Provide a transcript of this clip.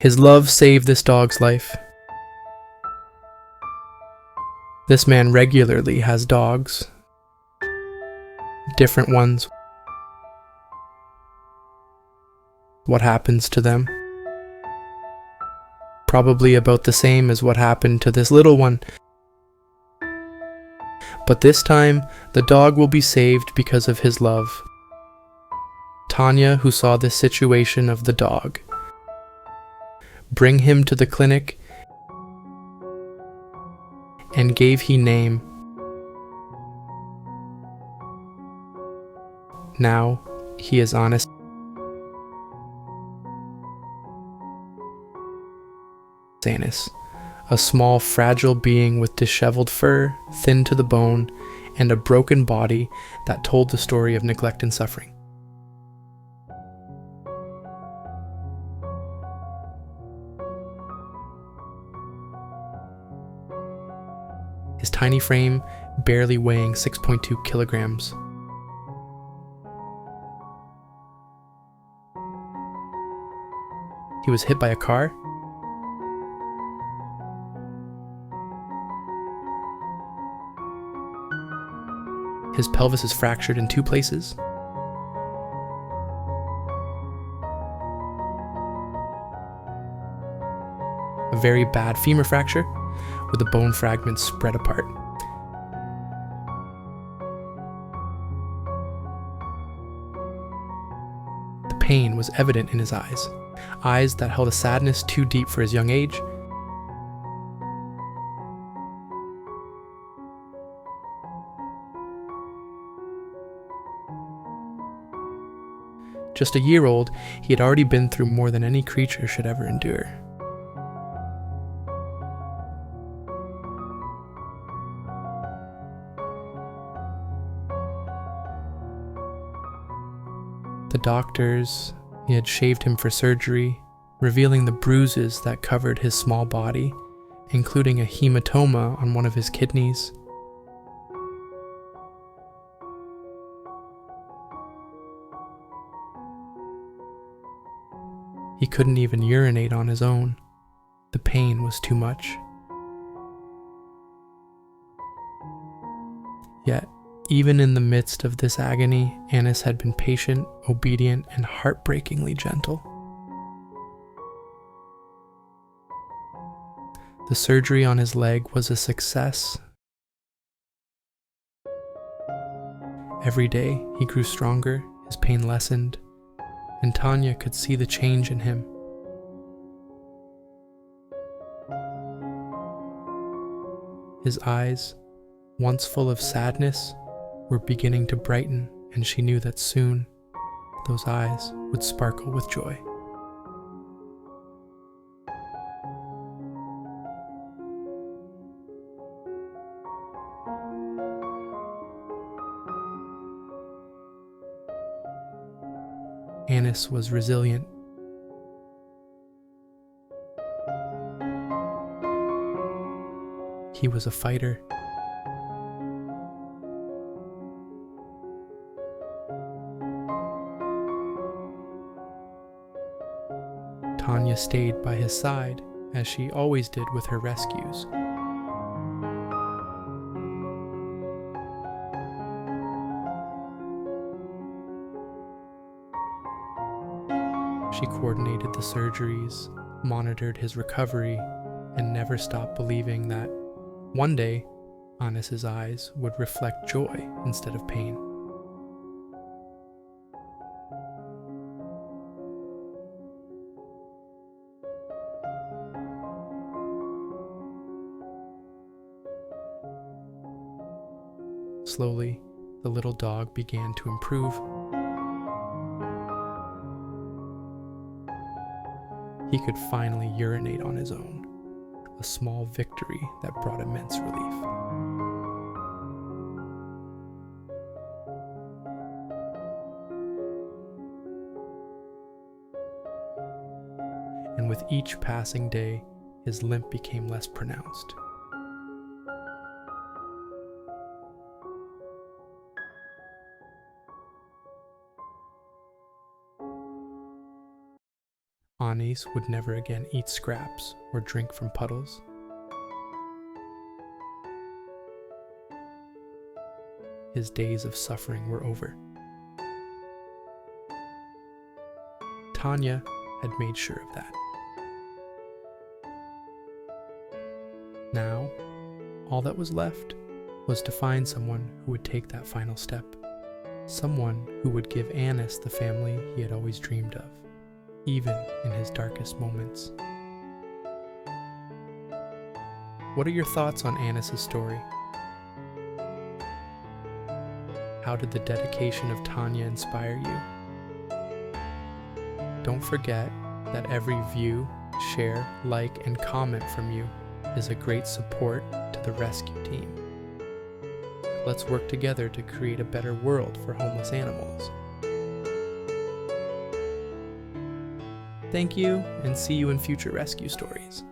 His love saved this dog's life. This man regularly has dogs, different ones. What happens to them? Probably about the same as what happened to this little one. But this time, the dog will be saved because of his love. Tanya, who saw this situation of the dog, bring him to the clinic and gave he name. Now he is honest. Sanus, a small, fragile being with disheveled fur, thin to the bone, and a broken body that told the story of neglect and suffering. His tiny frame barely weighing 6.2 kilograms. He was hit by a car. His pelvis is fractured in 2 places. A very bad femur fracture with the bone fragments spread apart. The pain was evident in his eyes that held a sadness too deep for his young age. Just a year old, he had already been through more than any creature should ever endure. The doctors, he had shaved him for surgery, revealing the bruises that covered his small body, including a hematoma on one of his kidneys. He couldn't even urinate on his own. The pain was too much. Yet, even in the midst of this agony, Annis had been patient, obedient, and heartbreakingly gentle. The surgery on his leg was a success. Every day, he grew stronger, his pain lessened, and Tanya could see the change in him. His eyes, once full of sadness, were beginning to brighten, and she knew that soon those eyes would sparkle with joy. Annis was resilient. He was a fighter. Tanya stayed by his side, as she always did with her rescues. She coordinated the surgeries, monitored his recovery, and never stopped believing that one day, Annis's eyes would reflect joy instead of pain. Slowly, the little dog began to improve. He could finally urinate on his own, a small victory that brought immense relief. And with each passing day, his limp became less pronounced. euthanize would never again eat scraps or drink from puddles. His days of suffering were over. Tanya had made sure of that. Now, all that was left was to find someone who would take that final step. Someone who would give Annis the family he had always dreamed of, even in his darkest moments. What are your thoughts on Annis' story? How did the dedication of Tanya inspire you? Don't forget that every view, share, like, and comment from you is a great support to the rescue team. Let's work together to create a better world for homeless animals. Thank you, and see you in future rescue stories.